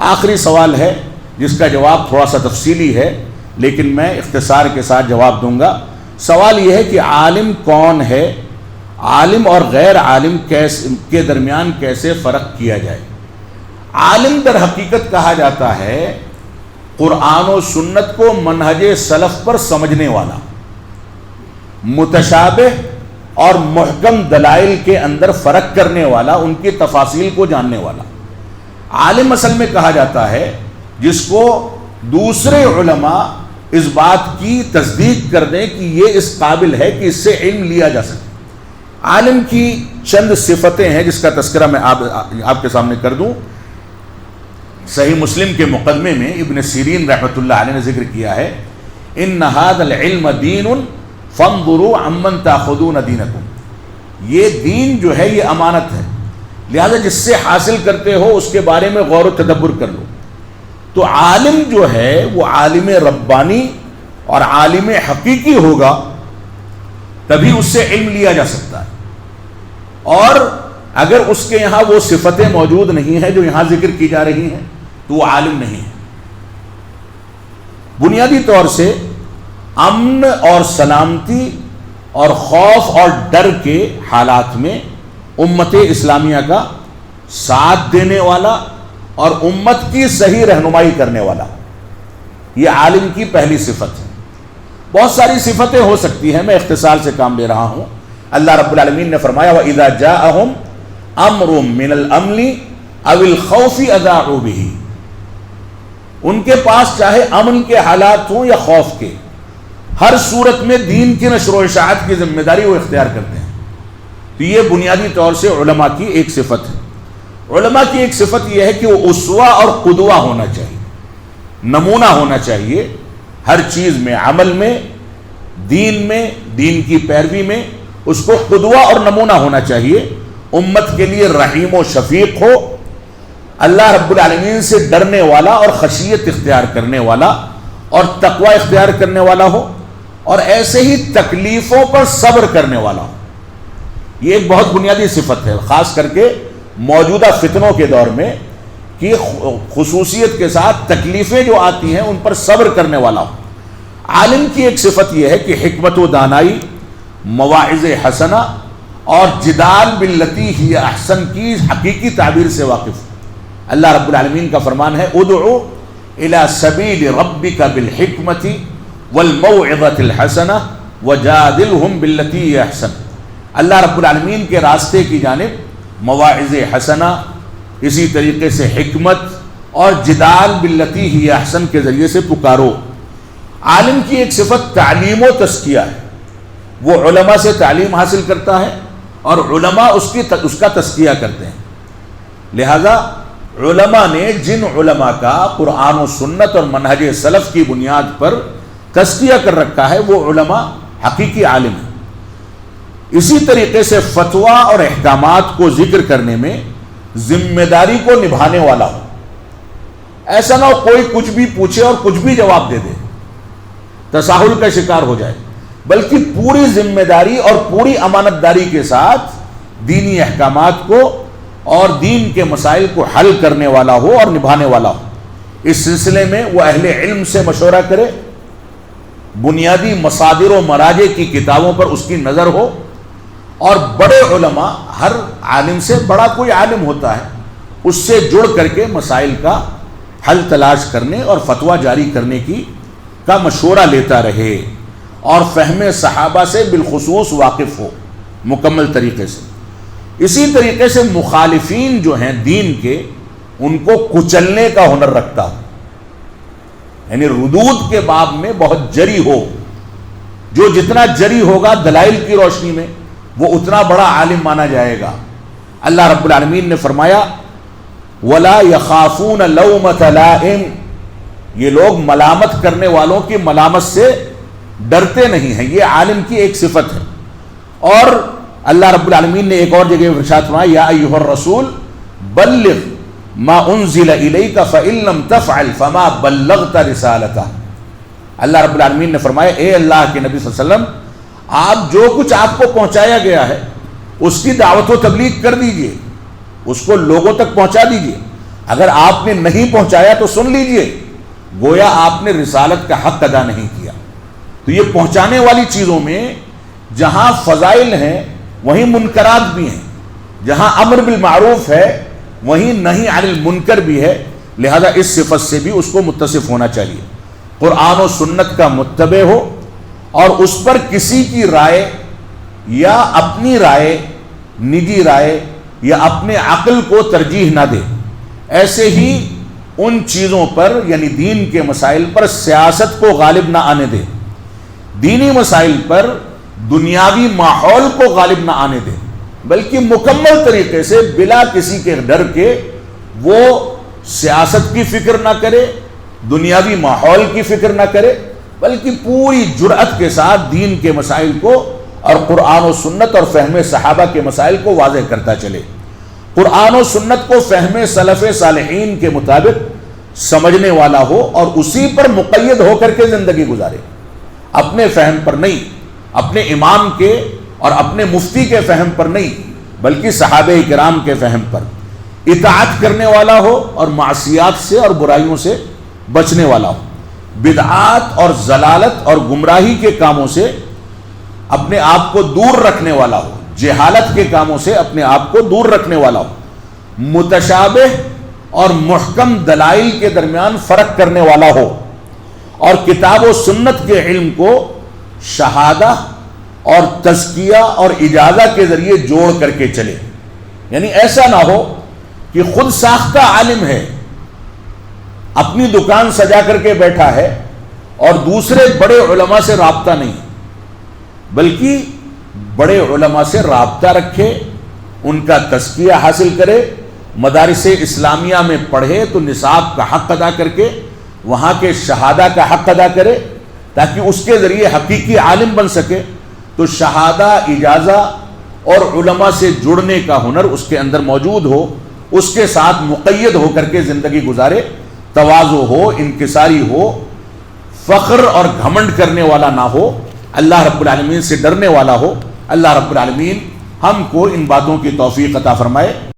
آخری سوال ہے جس کا جواب تھوڑا سا تفصیلی ہے، لیکن میں اختصار کے ساتھ جواب دوں گا۔ سوال یہ ہے کہ عالم کون ہے، عالم اور غیر عالم کے درمیان کیسے فرق کیا جائے۔ عالم در حقیقت کہا جاتا ہے قرآن و سنت کو منہج سلف پر سمجھنے والا، متشابہ اور محکم دلائل کے اندر فرق کرنے والا، ان کی تفاصیل کو جاننے والا۔ عالم اصل میں کہا جاتا ہے جس کو دوسرے علماء اس بات کی تصدیق کر دیں کہ یہ اس قابل ہے کہ اس سے علم لیا جا سکے۔ عالم کی چند صفتیں ہیں جس کا تذکرہ میں آپ کے سامنے کر دوں۔ صحیح مسلم کے مقدمے میں ابن سیرین رحمۃ اللہ علیہ نے ذکر کیا ہے، ان ھذا العلم دین فانظروا عمن تاخذون دینکم، یہ دین جو ہے یہ امانت ہے، لہذا جس سے حاصل کرتے ہو اس کے بارے میں غور و تدبر کر لو۔ تو عالم جو ہے وہ عالم ربانی اور عالم حقیقی ہوگا تبھی اس سے علم لیا جا سکتا ہے، اور اگر اس کے یہاں وہ صفتیں موجود نہیں ہیں جو یہاں ذکر کی جا رہی ہیں تو وہ عالم نہیں ہے۔ بنیادی طور سے امن اور سلامتی اور خوف اور ڈر کے حالات میں امت اسلامیہ کا ساتھ دینے والا اور امت کی صحیح رہنمائی کرنے والا، یہ عالم کی پہلی صفت ہے۔ بہت ساری صفتیں ہو سکتی ہیں، میں اختصار سے کام لے رہا ہوں۔ اللہ رب العالمین نے فرمایا وَإِذَا جَاءَهُمْ أَمْرٌ مِّنَ الْأَمْنِ أَوِ الْخَوْفِ أَذَاعُوا بِهِ، ان کے پاس چاہے امن کے حالات ہوں یا خوف کے، ہر صورت میں دین کی نشر و اشاعت کی ذمہ داری وہ اختیار کرتے ہیں۔ تو یہ بنیادی طور سے علماء کی ایک صفت ہے۔ علماء کی ایک صفت یہ ہے کہ وہ اسوہ اور قدوہ ہونا چاہیے، نمونہ ہونا چاہیے ہر چیز میں، عمل میں، دین کی پیروی میں اس کو قدوہ اور نمونہ ہونا چاہیے، امت کے لیے رحیم و شفیق ہو، اللہ رب العالمین سے ڈرنے والا اور خشیت اختیار کرنے والا اور تقوی اختیار کرنے والا ہو، اور ایسے ہی تکلیفوں پر صبر کرنے والا ہو۔ یہ ایک بہت بنیادی صفت ہے، خاص کر کے موجودہ فتنوں کے دور میں، کہ خصوصیت کے ساتھ تکلیفیں جو آتی ہیں ان پر صبر کرنے والا ہو۔ عالم کی ایک صفت یہ ہے کہ حکمت و دانائی، مواعظ حسنہ اور جدال باللتی ہی احسن کی حقیقی تعبیر سے واقف۔ اللہ رب العالمین کا فرمان ہے ادعو الی سبیل ربک بالحکمت والموعظۃ الحسنہ وجادلہم باللتی ہی احسن۔ اللہ رب العالمین کے راستے کی جانب مواعظ حسنہ، اسی طریقے سے حکمت اور جدال باللتی ہی احسن کے ذریعے سے پکارو۔ عالم کی ایک صفت تعلیم و تزکیہ ہے، وہ علماء سے تعلیم حاصل کرتا ہے اور علماء اس کا تزکیہ کرتے ہیں۔ لہذا علماء نے جن علماء کا قرآن و سنت اور منہج سلف کی بنیاد پر تزکیہ کر رکھا ہے وہ علماء حقیقی عالم ہیں۔ اسی طریقے سے فتویٰ اور احکامات کو ذکر کرنے میں ذمہ داری کو نبھانے والا ہو، ایسا نہ ہو کوئی کچھ بھی پوچھے اور کچھ بھی جواب دے دے، تساہل کا شکار ہو جائے، بلکہ پوری ذمہ داری اور پوری امانت داری کے ساتھ دینی احکامات کو اور دین کے مسائل کو حل کرنے والا ہو اور نبھانے والا ہو۔ اس سلسلے میں وہ اہل علم سے مشورہ کرے، بنیادی مصادر و مراجع کی کتابوں پر اس کی نظر ہو، اور بڑے علماء، ہر عالم سے بڑا کوئی عالم ہوتا ہے، اس سے جڑ کر کے مسائل کا حل تلاش کرنے اور فتویٰ جاری کرنے کا مشورہ لیتا رہے، اور فہم صحابہ سے بالخصوص واقف ہو مکمل طریقے سے۔ اسی طریقے سے مخالفین جو ہیں دین کے، ان کو کچلنے کا ہنر رکھتا ہو، یعنی ردود کے باب میں بہت جری ہو، جو جتنا جری ہوگا دلائل کی روشنی میں وہ اتنا بڑا عالم مانا جائے گا۔ اللہ رب العالمین نے فرمایا وَلَا يَخَافُونَ لَوْمَةَ لَائِمٍ، یہ لوگ ملامت کرنے والوں کی ملامت سے ڈرتے نہیں ہیں، یہ عالم کی ایک صفت ہے۔ اور اللہ رب العالمین نے ایک اور جگہ ارشاد فرمایا یا ایھا الرسول بلغ ما انزل الیک فإن لم تفعل فما بلغت رسالتہ۔ اللہ رب العالمین نے فرمایا اے اللہ کے نبی صلی اللہ علیہ وسلم، آپ جو کچھ آپ کو پہنچایا گیا ہے اس کی دعوت و تبلیغ کر دیجئے، اس کو لوگوں تک پہنچا دیجئے۔ اگر آپ نے نہیں پہنچایا تو سن لیجئے، گویا آپ نے رسالت کا حق ادا نہیں کیا۔ تو یہ پہنچانے والی چیزوں میں جہاں فضائل ہیں وہیں منکرات بھی ہیں، جہاں امر بالمعروف ہے وہیں نہی عن المنکر بھی ہے، لہذا اس صفت سے بھی اس کو متصف ہونا چاہیے، قرآن و سنت کا متبع ہو، اور اس پر کسی کی رائے یا اپنی رائے، نجی رائے یا اپنے عقل کو ترجیح نہ دے۔ ایسے ہی ان چیزوں پر یعنی دین کے مسائل پر سیاست کو غالب نہ آنے دے، دینی مسائل پر دنیاوی ماحول کو غالب نہ آنے دے، بلکہ مکمل طریقے سے بلا کسی کے ڈر کے وہ سیاست کی فکر نہ کرے، دنیاوی ماحول کی فکر نہ کرے، بلکہ پوری جرأت کے ساتھ دین کے مسائل کو اور قرآن و سنت اور فہم صحابہ کے مسائل کو واضح کرتا چلے، قرآن و سنت کو فہم سلف صالحین کے مطابق سمجھنے والا ہو اور اسی پر مقید ہو کر کے زندگی گزارے، اپنے فہم پر نہیں، اپنے امام کے اور اپنے مفتی کے فہم پر نہیں، بلکہ صحابہ کرام کے فہم پر اطاعت کرنے والا ہو اور معصیات سے اور برائیوں سے بچنے والا ہو، بدعات اور ضلالت اور گمراہی کے کاموں سے اپنے آپ کو دور رکھنے والا ہو، جہالت کے کاموں سے اپنے آپ کو دور رکھنے والا ہو، متشابہ اور محکم دلائل کے درمیان فرق کرنے والا ہو، اور کتاب و سنت کے علم کو شہادہ اور تزکیہ اور اجازہ کے ذریعے جوڑ کر کے چلے، یعنی ایسا نہ ہو کہ خود ساختہ عالم ہے، اپنی دکان سجا کر کے بیٹھا ہے اور دوسرے بڑے علماء سے رابطہ نہیں، بلکہ بڑے علماء سے رابطہ رکھے، ان کا تزکیہ حاصل کرے، مدارس اسلامیہ میں پڑھے تو نصاب کا حق ادا کر کے وہاں کے شہادہ کا حق ادا کرے تاکہ اس کے ذریعے حقیقی عالم بن سکے۔ تو شہادہ، اجازہ اور علماء سے جڑنے کا ہنر اس کے اندر موجود ہو، اس کے ساتھ مقید ہو کر کے زندگی گزارے، تواضع ہو، انکساری ہو، فخر اور گھمنڈ کرنے والا نہ ہو، اللہ رب العالمین سے ڈرنے والا ہو۔ اللہ رب العالمین ہم کو ان باتوں کی توفیق عطا فرمائے۔